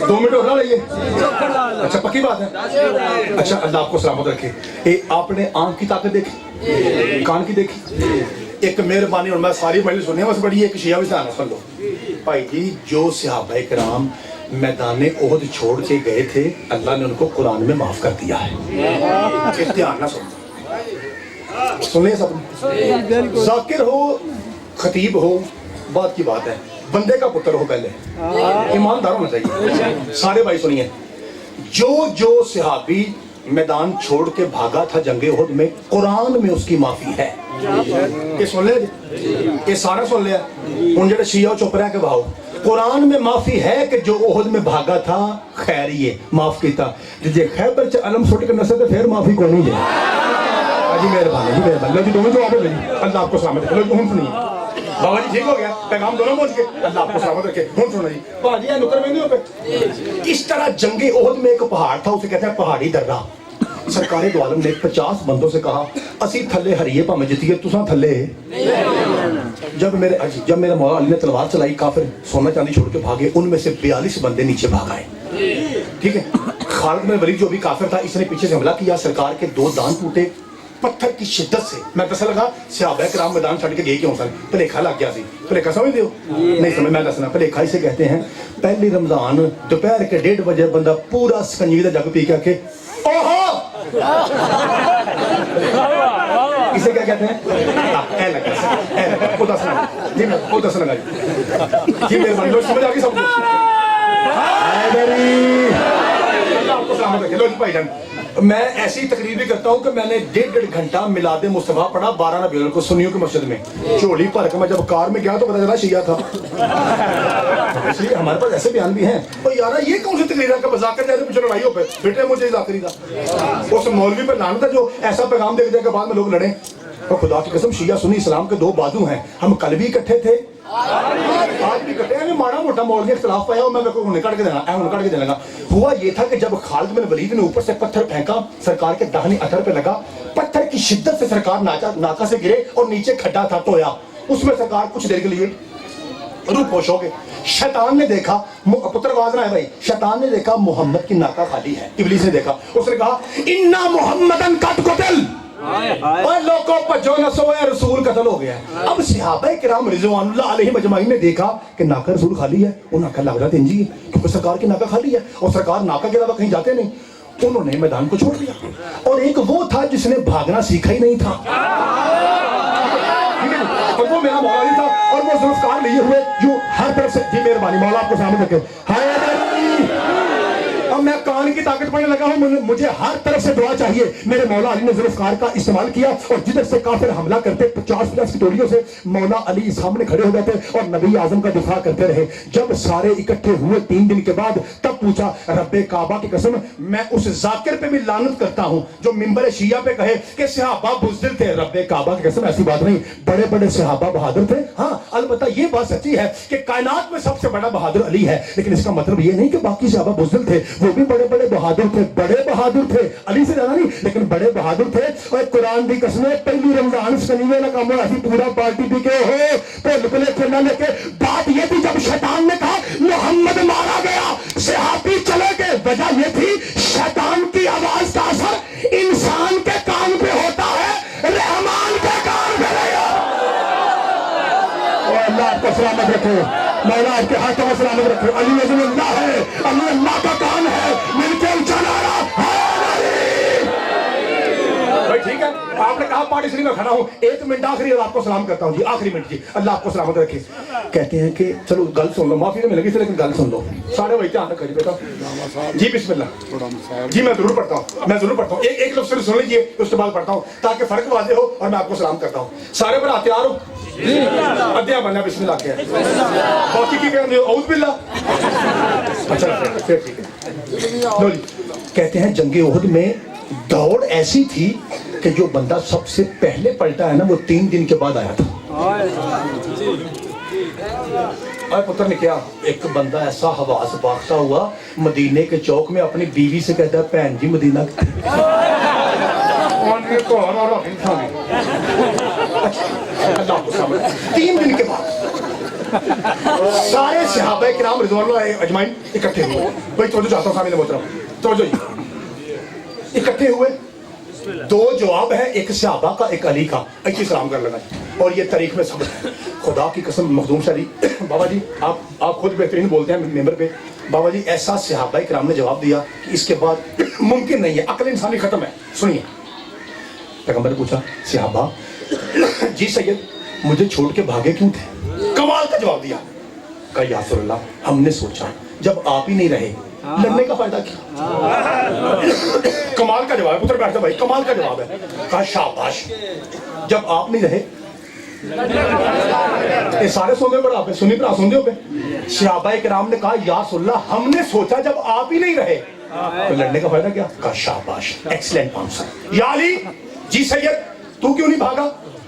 2 minute और रहिए। अच्छा पक्की बात है। अच्छा अल्लाह आपको सलामत रखे। आपने आंख की ताकत देखी, कान की देखी, एक मेहरबानी और मैं सारी महिला सुनी बस बड़ी एक शिया भी ध्यान सुन लो भाई जी। जो सहाबा कराम मैदान ओहद छोड़ के गए थे अल्लाह ने उनको कुरान में माफ कर दिया है। ध्यान ना सुन लिया सब। जाकिर हो खतीब हो बात की बात है, बंदे का पुत्र हो पहले, ईमानदार होना चाहिए। सारे भाई सुनिए, जो सहाबी मैदान छोड़ के भागा था जंगे ओहद में, कुरान में उसकी माफी है। ये सुन लिया, ये सारा सुन लिया। उन जो शिया चुप रह के भाव, कुरान में माफी है कि जो ओहद में भागा था खैरिए माफ किया, जे खैबर च अलम सुट के नसे तो फिर माफी को नहीं दे। जी मेहरबानी जी मेहरबानी। लो जी दोनों जवाब हो गए। अल्लाह आपको सलामत रखे। लो हम सुनिए बाबा जी, ठीक हो गया, पैगाम दोनों पहुंच गए। अल्लाह आपको सलामत रखे। हम सुनो जी भाजी नुकर में नहीं हो पे। इस तरह जंगे ओहद में एक पहाड़ था, उसे कहते हैं पहाड़ी दर्रा। सरकारे दो आलम ने 50 बंदों से कहा असी थले हरिए भावे जितिए तुसा थले। जब मेरे मौला अली ने तलवार चलाई, काफिर सोना चांदी छोड़ के भागे, उनमें से 42 बंदे नीचे भाग आए। ठीक है, खालिद बिन वलीद जो भी काफिर था, इसने पीछे से हमला किया, सरकार के 2 दांत टूटे पत्थर की शिद्दत से। मैं दस लगा सहाबा कराम मैदान छड़ के गए क्यों सन, भलेखा लग गया सी। भलेखा समझते हो? नहीं समझ, मैं दसना। भलेखा इसे कहते हैं पहली रमजान दोपहर के 1:30 बजे बंदा पूरा सिकंजी का जग पी के आके ओहो इसे क्या कहते हैं? दस लगा जी मेहरबानी। लोग समझ आ गई सब कुछ। भाई जान मैं ऐसी तकरीर भी करता हूँ कि मैंने 1.5 घंटा मिलादे मुस्तफा पढ़ा 12 रबीउल को सुन्नियों की मस्जिद में, झोली भर के। मैं जब कार में गया तो पता चला शिया था। इसलिए हमारे पास ऐसे बयान भी हैं। और यार ये कौन सी तकरीर है? मजाक कर जाते पीछे लड़ाई हो पे बेटे मुझे जाकरी था। उस मौलवी पर लानत है जो ऐसा पैगाम देख दे के बाद में लोग लड़े। और खुदा की कसम शिया सुन्नी इस्लाम के 2 बाजू हैं। हम कल भी इकट्ठे थे, आज भी इकट्ठे हैं। माड़ा मोटा मौलवी इख्तिलाफ पाया और मैं उन्हें काट के देना। हुआ ये था कि जब खालिद बिन वलीद ने ऊपर से पत्थर फेंका, सरकार के दाहिने अधर पे लगा, पत्थर की शिद्दत से सरकार नाका से गिरे और नीचे खड्डा था टोया, उसमें सरकार कुछ देर के लिए रूपोश हो गए। शैतान ने देखा, पुत्र आवाज ना है भाई, शैतान ने देखा मोहम्मद की नाका खाली है। इब्लीस ने देखा, उसने कहा इन्ना मोहम्मदन कद कुतिल, और लोगों पर जो नसोए रसूल कत्ल हो गया। अब सहाबा किराम रिजवानुल्लाह अलैहिम अजमाइन ने देखा कि नाका रसूल खाली है। वो नाका लग रहा था इंजी क्योंकि सरकार की नाका खाली है और सरकार नाका के अलावा कहीं जाते नहीं। उन्होंने मैदान को छोड़ दिया। और एक वो था जिसने भागना सीखा ही नहीं था, और वो मेरा मौला था, और वो जुल्फकार लिए हुए जो हर तरफ से। जी मेहरबानी, मौला आपको सामने रखे। अब मैं कान की ताकत पढ़ने लगा हूं, मुझे हर तरफ से दुआ चाहिए। मेरे मौला अली ने जुल्फकार का इस्तेमाल किया और जिधर से काफिर हमला करते 50+ की टोलियों से मौला अली सामने खड़े हो जाते और नबी आजम का दिफा करते रहे। जब सारे इकट्ठे हुए 3 दिन के बाद, तब पूछा रब्बे काबा की कसम मैं उस जाकिर पे भी लानत करता हूं जो मिंबर शिया पे कहे कि सहाबा बुज़दिल थे। रब्बे काबा की कसम ऐसी बात नहीं, बड़े बड़े सहाबा बहादुर थे। हाँ अलबत्ता ये बात सच्ची है कि कायनात में सबसे बड़ा बहादुर अली है, लेकिन इसका मतलब ये नहीं कि बाकी सहाबा बुज़दिल थे। वो भी बड़े बड़े बहादुर थे, बड़े बहादुर थे, अली से ज्यादा नहीं लेकिन बड़े बहादुर थे। और कुरान की कसमें पहली रमजान सनीवे ना काम ऐसी पूरा पार्टी पी के हो तो लुकले खेलना लेके। बात ये थी जब शैतान ने कहा मोहम्मद मारा गया, सहाबी चले गए, वजह ये थी शैतान की आवाज का असर इंसान के कान पे होता है, रहमान के कान पे नहीं। अल्लाह आपको सलामत रखे, मौला आपके हाथों में सलामत रखे। अली अल्लाह है, अली अल्लाह का कान है, मिलके ऊंचा नारा भाई। ठीक है, आपने कहा पार्टी शरीफ में खड़ा हूं, 1 मिनट आखिरी और आपको सलाम करता हूं जी, आखिरी मिनट जी। अल्लाह आपको सलामत रखे। कहते हैं कि चलो गल सुन लो, माफी तो मिलेगी लेकिन गल सुन लो सारे भाई, ध्यान रखो जी बेटा जी। बिस्मिल्लाह जी, मैं जरूर पढ़ता हूँ, एक लफ्ज़ सुन लीजिए, उसके बाद पढ़ता हूँ ताकि फर्क वाज़ेह हो और मैं आपको सलाम करता हूँ। सारे भरा तैयार हो? अध्याय बनना बिस्मिल्लाह के बाकी की कहते हो औज़ बिल्लाह। अच्छा फिर ठीक है। लो जी, कहते हैं जंगे ओहद में दौड़ ऐसी थी कि जो बंदा सबसे पहले पलटा है ना वो 3 दिन के बाद आया था। और पुत्र ने क्या, एक बंदा ऐसा हवास बाख्शा हुआ मदीने के चौक में अपनी बीवी से कहता है भैन जी मदीना 3 दिन के बाद सारे सहाबा किराम रिज़वानुल्लाह अजमाइन इकट्ठे हुए। भाई तो चाहता हूँ सामने मोहतरम तो इकट्ठे हुए। दो जवाब है, एक सहाबा का एक अली का, अच्छी सलाम कर लगा। और ये तारीख में सब है। खुदा की कसम मखदूम शाह जी, बाबा जी आप खुद बेहतरीन बोलते हैं मेंबर पे। बाबा जी ऐसा सहाबा किराम ने जवाब दिया कि इसके बाद मुमकिन नहीं है, अकल इंसानी खत्म है। सुनिए, पैगंबर ने पूछा सहाबा जी सैयद मुझे छोड़ के भागे क्यों थे? कमाल का जवाब दिया। कहा या रसूलल्लाह हमने सोचा जब आप ही नहीं रहे लड़ने का फायदा क्या। कमाल का जवाब है, पुत्र बैठ जा भाई, कमाल का जवाब है। कहा शाबाश, जब आप नहीं रहे ये सारे सोने पर आप सुनी पर सुन पे। सहाबा किराम ने कहा या रसूलल्लाह हमने सोचा जब आप ही नहीं रहे तो लड़ने का फायदा क्या। कहा शाबाश, एक्सीलेंट आंसर। या अली जी सैयद तू क्यों नहीं भागा?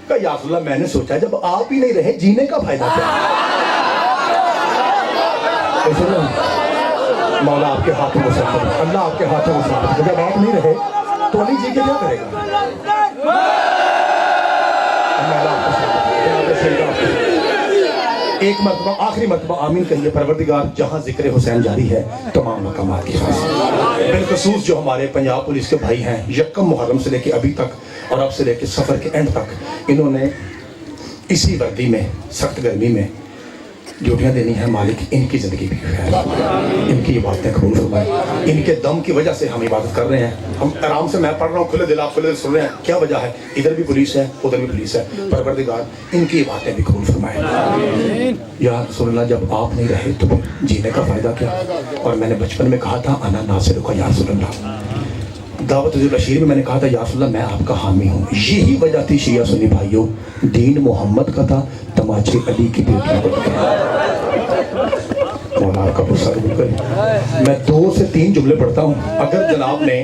कहा या रसूलल्लाह मैंने सोचा जब आप ही नहीं रहे जीने का फायदा क्या। मौला आपके हाथों में सब, अल्लाह आपके हाथों में सब। जब आप नहीं रहे तो अली जी के क्या करेगा। एक मरतबा आखिरी मरतबा आमीन कहिए। परवरदिगार जहाँ जिक्र हुसैन जारी है तमाम मकामात की बिलखसूस जो हमारे पंजाब पुलिस के भाई हैं, यकम मुहर्रम से लेके अभी तक और अब से लेके सफ़र के एंड तक इन्होंने इसी वर्दी में सख्त गर्मी में ड्यूटियाँ देनी है। मालिक इनकी ज़िंदगी भी खैर, इनकी इबादतें कबूल फरमाए। इनके दम की वजह से हम इबादत कर रहे हैं। हम आराम से, मैं पढ़ रहा हूँ खुले दिल, आप खुले दिल सुन रहे हैं। क्या वजह है? इधर भी पुलिस है उधर भी पुलिस है। परवरदिगार इनकी इबादतें भी कबूल फरमाए। या रसूलल्लाह जब आप नहीं रहे तो जीने का फ़ायदा क्या। और मैंने बचपन में कहा था अना नासिर का या रसूलल्लाह। दावत बशीर में मैंने कहा था या रसूलल्लाह मैं आपका हामी हूँ। यही वजह थी शिया सुन्नी भाइयों, दीन मोहम्मद का था, तमाचे अली की बेटियों को। आपका गुस्सा कबूल करे। मैं 2 से 3 जुमले पढ़ता हूँ। अगर जनाब ने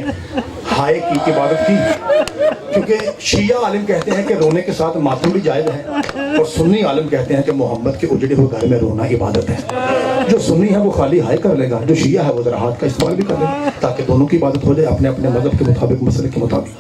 हाय की इबादत की, क्योंकि शिया आलिम कहते हैं कि रोने के साथ मातम भी जायज़ है, और सुन्नी आलिम कहते हैं कि मोहम्मद के उजड़े हुए घर में रोना इबादत है। जो सुन्नी है वो खाली हाय कर लेगा, जो शिया है वो ज़रा हाथ का इस्तेमाल भी कर लेगा, ताकि दोनों की इबादत हो जाए अपने अपने मजहब के मुताबिक, मसले के मुताबिक।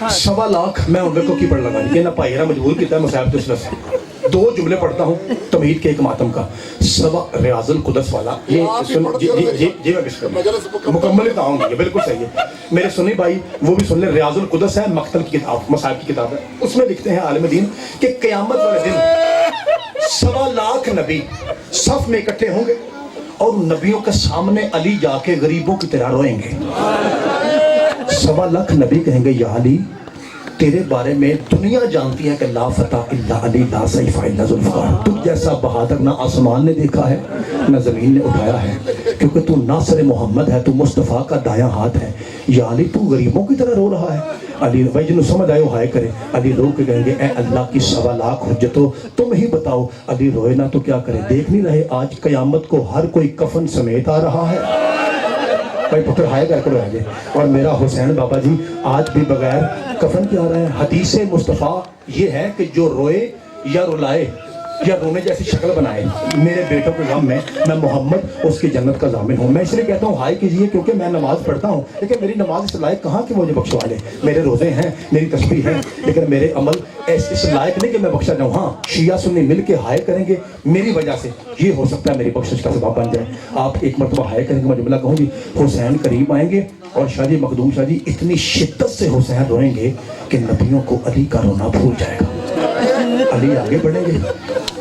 1.25 लाख मैं उन को की पढ़ लगा ये ना पाईरा मजबूर किया मुसाहब तो इसलिए 2 जुमले पढ़ता हूँ तमहीद के एक मातम का। सवा रियाजुल कुदस वाला ये सुन जी मैं बिस्मिल्लाह मुकम्मल ही आऊँगी, ये बिल्कुल सही है। मेरे सुनी भाई वो भी सुन ले। रियाजुल कुदस है मक्तल की किताब, मसाइब की किताब है। उसमें लिखते हैं आलिम दीन कि क़यामत वाले दिन 1.25 लाख नबी सफ में इकट्ठे होंगे और नबियों के सामने अली जाके गरीबों की तरह रोएंगे। 1.25 लाख नबी कहेंगे या अली तेरे बारे में दुनिया जानती है कि ला फतह इल्ला अली ला सैफ इल्ला जुल्फ़कार। तुझ जैसा बहादुर ना आसमान ने देखा है ना ज़मीन ने उठाया है, क्योंकि तू नासर मोहम्मद है, तू मुस्तफ़ा का दायां हाथ है। या अली तू गरीबों की तरह रो रहा है। अली भाई जिन्होंने समझ आए हाय करे। अली रो के कहेंगे ए अल्लाह की 1.25 लाख हुज्जतों तुम ही बताओ। अली रोए ना तो क्या करे, देख नहीं रहे आज क़यामत को हर कोई कफन समेत आ रहा है। भाई पुत्र हाय करके रोएंगे। और मेरा हुसैन बाबा जी आज भी बगैर कफन के आ रहे हैं। हदीस मुस्तफ़ा ये है कि जो रोए या रुलाए या रोने जैसी शक्ल बनाए मेरे बेटों के गम में, मैं मोहम्मद उसकी जन्नत का ज़ामिन हूँ। मैं इसलिए कहता हूँ हाय कीजिए क्योंकि मैं नमाज पढ़ता हूँ, लेकिन मेरी नमाज इस लायक कहाँ कि मुझे बख्शवा ले। मेरे रोज़े हैं, मेरी तस्बीह है, लेकिन मेरे अमल इस लायक नहीं कि मैं बख्शा जाऊँ। हाँ शिया सुन्नी मिल के हाय करेंगे मेरी वजह से, ये हो सकता है मेरी बख्शिश का सबब बन जाए। आप एक मरतबा हाय करेंगे, मैं जुमला कहूँगी हुसैन करीब आएंगे और शाह जी मखदूम शाह जी इतनी शिद्दत से हुसैन रोएंगे कि नबियों को अली का रोना भूल जाएगा। अली आगे बढ़ेंगे,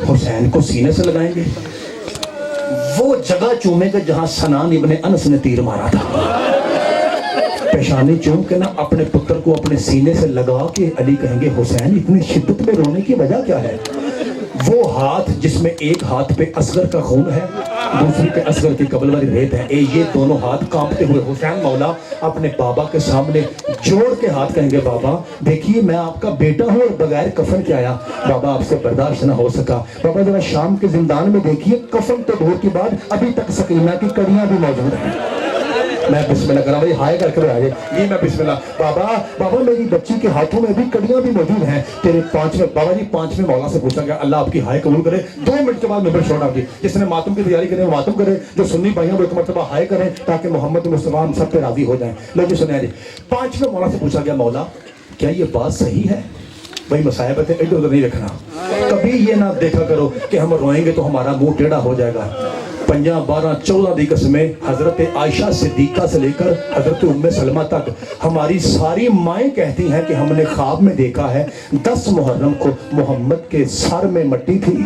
हुसैन को सीने से लगाएंगे, वो जगह चूमेगा जहां सनान इब्ने अनस ने तीर मारा था। पेशानी चूम के ना अपने पुत्र को अपने सीने से लगा के अली कहेंगे हुसैन इतनी शिद्दत में रोने की वजह क्या है। वो हाथ जिसमें एक हाथ पे असगर का खून है, दूसरी पे असगर की कब्र वाली रेत है, ये दोनों हाथ कांपते हुए हुसैन मौला अपने बाबा के सामने जोड़ के हाथ कहेंगे बाबा देखिए मैं आपका बेटा हूँ और बगैर कफन के आया। बाबा आपसे बर्दाश्त ना हो सका। बाबा जरा शाम के जिंदान में देखिए कफन तो दूर की बात अभी तक सकीना की कड़ियां भी मौजूद हैं। मैं बिस्मिल्लाह करा भाई हाय करके आगे ये मैं बिस्मिल्लाह बाबा बाबा मेरी बच्ची के हाथों में भी कड़ियां भी मौजूद हैं। तेरे 5वें बाबा जी 5वें मौला से पूछा गया अल्लाह आपकी हाय कबूल करे। 2 मिनट के बाद मेंबर छोड़ आपकी जिसने मातम की तैयारी करे मातम करे, जो सुन्नी भाइयों को एक मरतबा हाय करें ताकि मोहम्मद मुस्तफा हम सब पे राजी हो जाएं। लो जी सुनिए जी 5वें मौला से पूछा गया मौला क्या ये बात सही है। भाई मसायब है, इधर उधर नहीं रखना। कभी ये ना देखा करो कि हम रोएंगे तो हमारा मुंह टेढ़ा हो जाएगा। 5, 12, 14 दी कसमें हजरत आयशा सिद्दीका से लेकर हजरत उम्मे सलमा तक हमारी सारी माएँ कहती हैं कि हमने ख्वाब में देखा है 10 मुहर्रम को मोहम्मद के सर में मट्टी थी,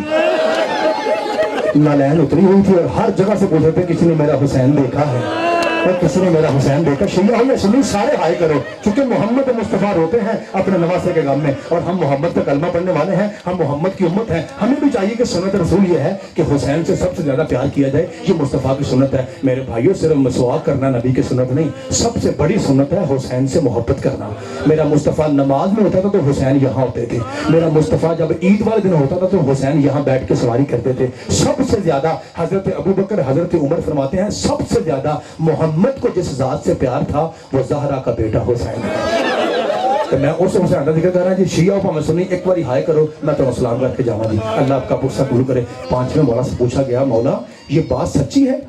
नालैन उतरी हुई थी, और हर जगह से पूछते थे किसी ने मेरा हुसैन देखा है, और किसी ने मेरा हुसैन देखा। शिया हो या सुन्नी सारे हाय करो, क्योंकि मोहम्मद मुस्तफ़ा रोते हैं अपने नवासे के गम में, और हम मोहम्मद का कलमा पढ़ने वाले हैं, हम मोहम्मद की उम्मत हैं। हमें भी चाहिए कि सुन्नत रसूल ये है कि हुसैन से सबसे ज्यादा प्यार किया जाए, ये मुस्तफ़ा की सुन्नत है। मेरे भाइयों, सिर्फ मसवाक करना नबी की सुन्नत नहीं, सबसे बड़ी सुन्नत है हुसैन से मोहब्बत करना। मेरा मुस्तफ़ा नमाज में होता था तो हुसैन यहाँ होते थे, मेरा मुस्तफ़ा जब ईद वाले दिन होता था तो हुसैन यहाँ बैठ के सवारी करते थे। सबसे ज्यादा हजरत अबू बकर, हजरत उमर फरमाते हैं सबसे ज्यादा मोहम्मद को जिस जात से प्यार था वो ज़हरा का बेटा हुसैन है। तो मैं उस हुसैन का जिक्र कर रहा जी। शिया पर मैं सुनी एक बार हाय करो, मैं तो सलाम करके जावा जी, अल्लाह आपका पुरसा कबूल करे। 5वें मौला से पूछा गया, मौला ये बात सच्ची है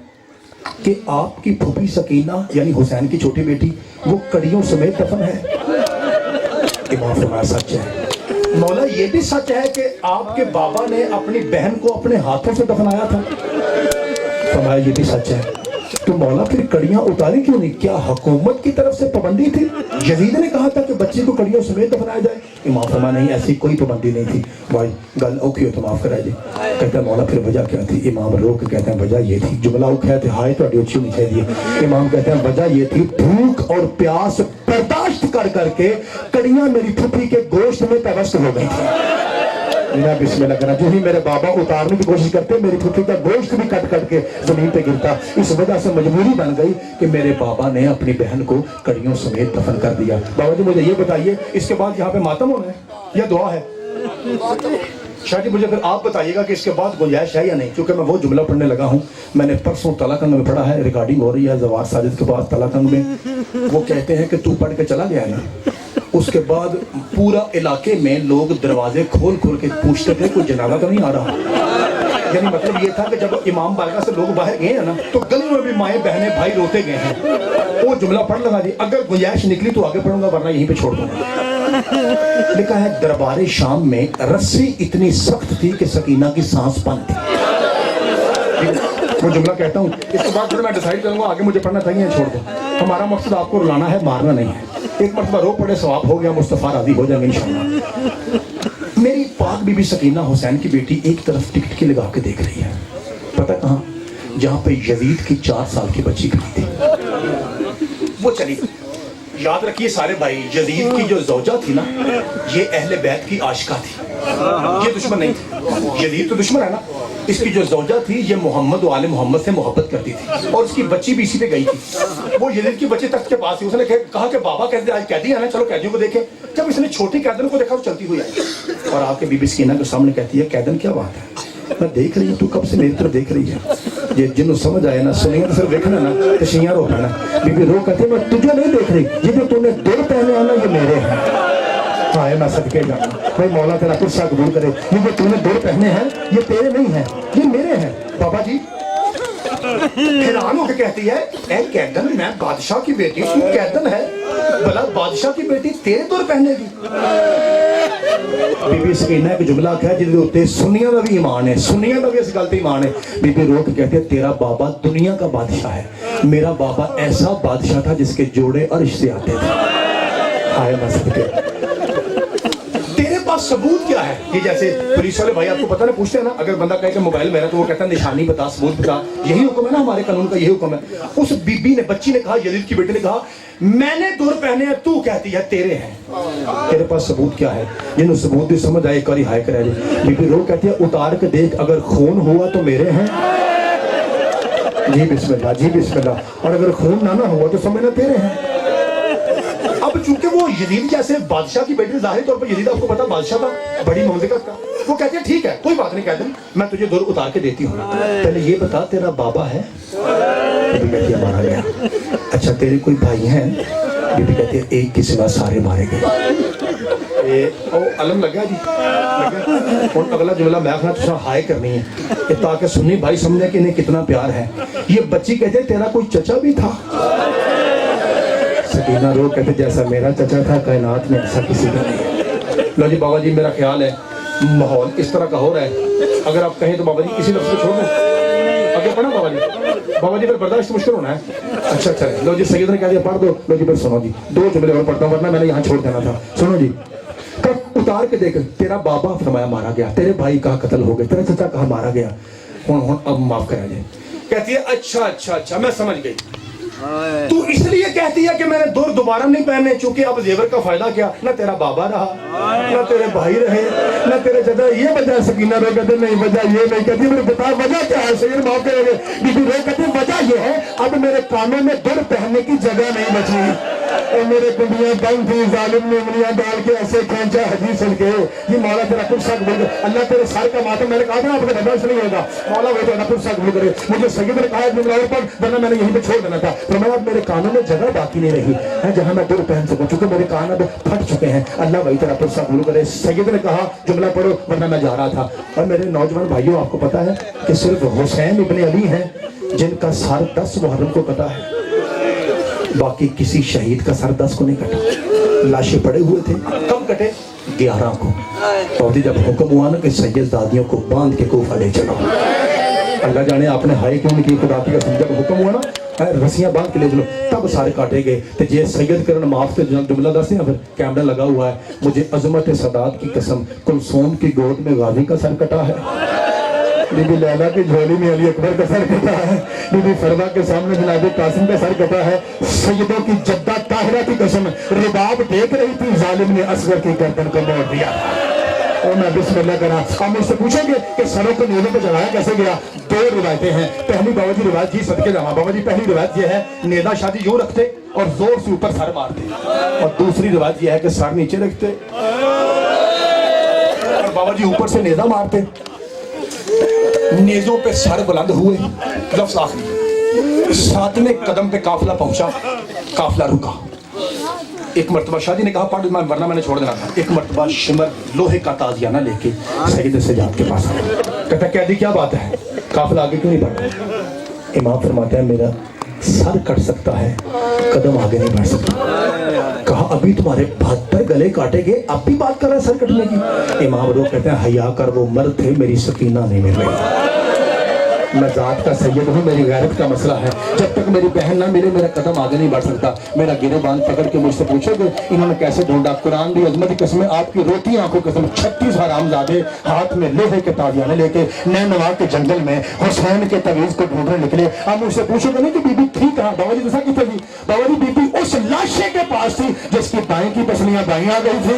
कि आपकी फूफी सकीना यानी हुसैन की छोटी बेटी वो कड़ियों समेत दफन है? इमाम फरमाया सच है। मौला ये भी सच है कि आपके बाबा ने अपनी बहन को अपने हाथों से दफनाया था? फरमाया ये भी सच है। तो मौला फिर कड़ियां उतारी क्यों नहीं? क्या हुकूमत की तरफ से पाबंदी थी? यजीद ने कहा था कि बच्चे को कड़ियों समेत दफनाया जाए? इमाम फरमा नहीं, ऐसी कोई पाबंदी नहीं थी। भाई गल औखी हो तो माफ करा जी। कहता मौला फिर वजह क्या थी? इमाम रोक कहते हैं वजह ये थी, जुमला औखा है हाय तो अच्छी होनी चाहिए। इमाम कहते हैं वजह ये थी, भूख और प्यास बर्दाश्त कर करके कड़ियां मेरी फूफी के गोश्त में पेवस्त हो गई थी। बिस्मिल्लाह करना, जो ही मेरे बाबा उतारने की कोशिश करते मेरी फूफी का गोश्त भी कट कट के जमीन पे गिरता। इस वजह से मजबूरी बन गई कि मेरे बाबा ने अपनी बहन को कड़ियों समेत दफन कर दिया। बाबा जी मुझे ये बताइए, इसके बाद यहाँ पे मातम होना है या दुआ है? शाह जी मुझे फिर आप बताइएगा कि इसके बाद गुंजाइश है या नहीं, क्योंकि मैं वो जुमला पढ़ने लगा हूँ। मैंने परसों तलाकंग में पढ़ा है, रिकॉर्डिंग हो रही है जवाद साजिद के पास तलाकंग में। वो कहते हैं कि तू पढ़ के चला गया ना, उसके बाद पूरा इलाके में लोग दरवाजे खोल खोल के पूछते थे कोई जनाजा तो नहीं आ रहा। यानी मतलब ये था कि जब इमाम बारगाह से लोग बाहर गए हैं ना तो गलियों में भी माएँ बहनें भाई रोते गए हैं। वो जुमला पढ़ लगा जी, अगर गुंजाइश निकली तो आगे पढ़ूंगा वरना यहीं पे छोड़ दूंगा। लिखा है दरबार शाम में रस्सी इतनी सख्त थी कि सकीना की सांस बंद थी। वो जुमला कहता हूँ, इसके बाद फिर मैं डिसाइड करूंगा आगे मुझे पढ़ना चाहिए या छोड़ दूं। हमारा मकसद आपको रुलाना है, मारना नहीं है। एक मरतबा रो पड़े सवाब हो गया, मुस्तफ़ा राजी हो जाएंगे इंशाअल्लाह। मेरी पाक बीबी सकीना हुसैन की बेटी एक तरफ टिकट लगा के देख रही है, पता कहाँ? जहाँ पे यजीद की 4 साल की बच्ची खड़ी थी। वो चली, याद रखिए सारे भाई, यजीद की जो ज़ौजा थी ना ये अहले बैत की आशिका थी, ये दुश्मन नहीं थी। यजीद तो दुश्मन है ना, इसकी जो ज़ौजा थी ये मोहम्मद और आले मोहम्मद से मोहब्बत करती थी, और उसकी बच्ची भी इसी पे गई थी। वो यजीद की बच्ची तख्त के पास थी, उसने कहा कि बाबा कहते आज कैदी है ना, चलो कैदियों को देखें। जब इसने छोटी कैदन को देखा तो चलती हुई आई और आके बीबी सकीना के सामने कहती है, कैदन क्या बात है? मैं देख रही हूँ तू कब से मेरी तरफ देख रही है। ये जिन्हों समझ आया ना सुनिए तो सिर्फ देखना ना तो शियां रो पैना। बीबी रो कहती है मैं तुझे नहीं देख रही, ये जो तूने 2 पहने हैं ना ये मेरे हैं। हाँ मैं सदके जाऊँ, भाई मौला तेरा गुस्सा कबूल करे, ये जो तूने 2 पहने हैं ये तेरे नहीं हैं, ये मेरे हैं। बाबा जी हैरान होकर कहती है, ए कैदन मैं बादशाह की बेटी, तू कैदन है भला बादशाह की बेटी तेरे 2 पहनेगी? बीबी सकीना एक जुमला आख्या जिहदे उत्ते सुन्नियां दा भी ईमान है, सुन्नियां दा भी इस गल ते ईमान है। बीबी रो के कहती है तेरा बाबा दुनिया का बादशाह है, मेरा बाबा ऐसा बादशाह था जिसके जोड़े अर्श से आते थे। हाय मस्ते तेरे पास सबूत क्या है? ये जैसे पुलिस वाले भाई आपको पता ना पूछते हैं ना, अगर बंदा कहे कि मोबाइल मेरा तो वो कहता है निशानी बता, सबूत बता। यही हुक्म है ना हमारे कानून का, यही हुक्म है। उस बीबी ने, बच्ची ने कहा, यजीद की बेटी ने कहा मैंने 2 पहने हैं, तू कहती है तेरे हैं, तेरे पास सबूत क्या है? जिन्हों सबूत भी समझ आए एक बारी हाय करे। बीबी रो कहती है उतार के देख, अगर खून हुआ तो मेरे हैं। जी बिस्मिल्लाह, जी बिस्मिल्लाह। और अगर खून ना हुआ तो समझना तेरे हैं। अब चूंकि वो यजीद जैसे बादशाह की बेटी, जाहिर तौर पर यजीद आपको पता बादशाह था, बड़ी ममलिकत का, वो कहती है ठीक है कोई बात नहीं कैदन, मैं तुझे 2 उतार के देती हूँ, पहले ये बता तेरा बाबा है? बीबी कहती है मारा गया। अच्छा तेरे कोई भाई हैं? बीबी कहती है एक के सिवा सारे मारे गए। अलम लगा जी, लगा। और अगला जुमला मैं अपना तुझे हाय करनी है ताकि सुन्नी भाई समझे कि इन्हें कितना प्यार है। ये बच्ची कहते तेरा कोई चचा भी था? सकीना रो कहते जैसा मेरा चचा था कायनात में ऐसा किसी का नहीं। लो जी बाबा जी मेरा ख्याल है माहौल इस तरह का हो रहा है, अगर आप कहें तो बाबा जी इसी लफ्ज़ को छोड़ दें, आगे पढ़ो बाबा जी फिर बर्दाश्त मुश्किल होना है। अच्छा लो जी सैयद ने कह दिया पढ़ दो, लो जी बस सुनो जी 2 जुमले और पढ़ता हूँ वरना मैंने यहाँ छोड़ देना था। सुनो जी, कब उतार के देख, तेरा बाबा फरमाया मारा गया, तेरे भाई कहाँ कत्ल हो गए, तेरा चचा कहाँ मारा गया, हुन अब माफ करा जाए। कहती है अच्छा मैं समझ गई, तू इसलिए कहती है कि मैंने दूर दोबारा नहीं पहने चूंकि अब जेवर का फायदा क्या, ना तेरा बाबा रहा ना तेरे भाई रहे ना तेरे चाचा, ये वजह सकीना रो कहते नहीं वजह ये नहीं कहती, मेरे बता वजह क्या है सैयद माफ करेंगे बीबी रो कहती वजह ये है अब मेरे कानों में दूर पहनने की जगह नहीं बची और मेरे कुंडियां बंद थी, जालिम ने उंगलियां डाल के ऐसे खींचा हजी सुन के ये मौला तेरा कुछ शक बोल अल्लाह तेरे सर का मातम, मैंने कहा था आपको बर्दाश्त नहीं होगा मौला वो तो कुछ शक बोल करे, मुझे सैयद ने कहा जुमला और पढ़ वरना मैंने यहीं पे छोड़ देना था, तो मैं अब मेरे कानों में जगह बाकी नहीं रही है जहां मैं दूर पहन सकूं क्योंकि मेरे कान अब फट चुके हैं, अल्लाह वही तेरा कुछ शक बोल करे। सैयद ने कहा जुमला पढ़ो वरना मैं जा रहा था। और मेरे नौजवान भाइयों आपको पता है कि सिर्फ हुसैन इब्ने अली हैं जिनका सर 10 मुहर्रम को कटा है, बाकी किसी शहीद का सर 10 को नहीं कटा। लाशें पड़े हुए थे, कब कटे 11 को, तो जब हुक्म हुआ ना कि सैयद दादियों को बांध के कोफा ले चलो, अल्लाह जाने आपने हाय क्यों नहीं की, खुदा की कसम जब हुक्म हुआ ना रस्सियां बांध के ले चलो तब सारे काटे गए। तो जे सैयद करन माफ से जुमला दस ना फिर कैमरा लगा हुआ है, मुझे अजमत सदात की कसम कुलसूम की गोद में गाजी का सर कटा है, बीबी लैला की झोली में अली अकबर का सर कटा है, बीबी फरवा के सामने जनाब कासिम का सर कटा है, सैयदों की जद्दा ताहिरा की कसम रिबाब देख रही थी जालिम ने असगर की गर्दन को मोड़ दिया। और मैं बिस्मिल्लाह करा, आप मुझसे पूछोगे कि सरों को नीलों पे चढ़ाया कैसे गया, 2 रिवायतें हैं। पहली बाबा जी रिवायत जी सदके जावा बाबा जी, पहली रिवायत ये है नेदा शादी यूं रखते और जोर से ऊपर सर मारते, और दूसरी रिवायत ये है कि सर नीचे रखते और बाबा जी ऊपर से नेजा मारते, नेजों पे सर बुलंद हुए, लफ्ज़ आखिरी 7वें कदम पे काफिला पहुंचा, काफिला रुका। एक मरतबा शादी ने कहा पढ़ वरना मैंने छोड़ देना था। एक मरतबा शिमर लोहे का ताजियाना लेके सैयद सजाद के पास आया, कहता कहती क्या बात है, काफिला आगे क्यों नहीं बढ़ा? इमाम फरमाते हैं मेरा सर कट सकता है, कदम आगे नहीं बढ़ सकता। कहा अभी तुम्हारे 72 गले काटेंगे, अब भी बात कर रहे हैं सर कटने की? इमाम रो कहते हैं हया कर, वो मर्द थे मेरी सकीना नहीं मिल रही, मैं जात का सैयद हूँ, मेरी गैरत का मसला है, जब तक मेरी बहन ना मिले मेरा कदम आगे नहीं बढ़ सकता। मेरा गिरेबान पकड़ के मुझसे पूछोगे इन्होंने कैसे ढूंढा, कुरान की अजमत की कसम, आपकी रोटी आंखों की कसम, 36 हरामजादे हाथ में लोहे के ताजियाने लेके नैनवा के जंगल में हुसैन के तवीज को ढूंढने निकले। आप मुझसे पूछोगे नहीं कि बीबी थी कहाँ, बाबा जी दसा कितने थी, बाबा जी बीबी उस लाशे के पास थी जिसकी बाएं की पसलियां बाएं आ गई थी,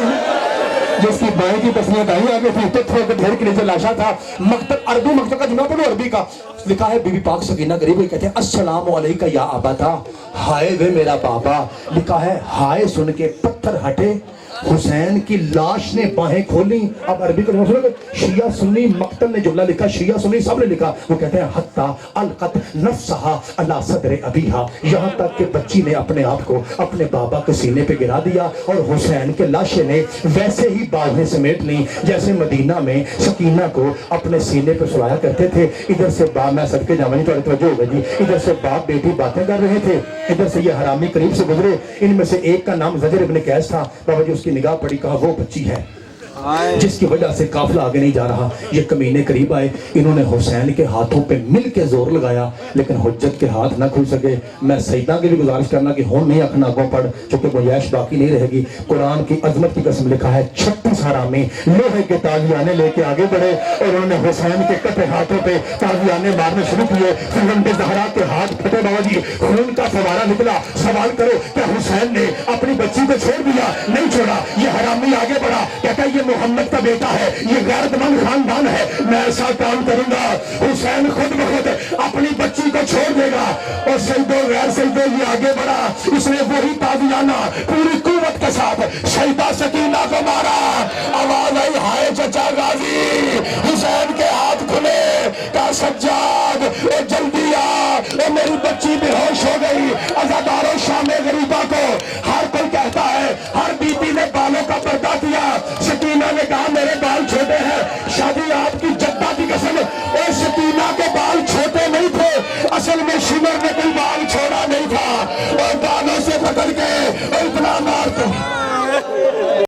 जिसकी बाएं की पसलियां दाएं आ गई थी, तो ढेर के नीचे लाशा था। मकतब अरबी मकतब का जुमला पढ़ो, अरबी का लिखा है बीबी पाक सकीना करीब हुई, कहते हैं अस्सलामु अलैका या अबता, हाय वे मेरा बाबा। लिखा है हाय सुन के पत्थर हटे, हुसैन की लाश ने बाहें खोली। अब अरबी को सुनोगे, शिया सुन्नी मक्तल ने जुमला लिखा, शिया सुन्नी सब ने लिखा, वो कहते हैं हत्ता अलकत नफ्सहा अला सदर अबीहा, यहाँ तक कि बच्ची ने अपने आप को अपने बाबा के सीने पे गिरा दिया और हुसैन के लाशे ने वैसे ही बाहें समेट ली जैसे मदीना में सकीना को अपने सीने पे सुलाया करते थे। इधर से बाप, मैं सदके जावानी तो तवज्जो होगा जी, इधर से बाप बेटी बातें कर रहे थे, इधर से ये हरामी करीब से गुजरे। इनमें से एक का नाम ज़जर इब्न कैस था, बाबा जी उसकी निगाह पड़ी, कहा वो बच्ची है जिसकी वजह से काफिला आगे नहीं जा रहा। ये कमीने करीब आए, इन्होंने हुसैन के हाथों पे मिल के जोर लगाया लेकिन हुज्जत के हाथ ना खुल सके। मैं सईदा की भी गुजारिश करना कि हुन नहीं अखना आगों पढ़ चूंकि गुंजाइश बाकी नहीं रहेगी। कुरान की अजमत की कसम लिखा है 36 हरामी लोहे के ताजियाने लेके आगे बढ़े और उन्होंने हुसैन के कटे हाथों पे ताजियाने मारने शुरू किए। फिर ज़हरा के हाथ फटे, बाबा जी खून का फवारा निकला। सवाल करो क्या हुसैन ने अपनी बच्ची को छोड़ दिया? नहीं छोड़ा। ये हरामी आगे बढ़ा, कहता ये मोहम्मद का बेटा है, ये गैरतमंद खानदान है, मैं ऐसा काम करूंगा हुसैन खुद ब खुद अपनी बच्ची को छोड़ देगा। और सईदो गैर सईदो ये आगे बढ़ा, इसने वही ताजियाना पूरी कुव्वत के साथ सईदा सकीना को मारा। आवाज आई हाय चचा गाजी, हुसैन के हाथ खुले, का सज्जाद ओ जल्दी आ, ओ मेरी बच्ची बेहोश हो गई। अज़ादारों शामे गरीबा को हर कोई कहता है, हर बीबी ने बालों का पर्दा किया, सकीना ने कहा मेरे बाल छोटे हैं, शादी आपकी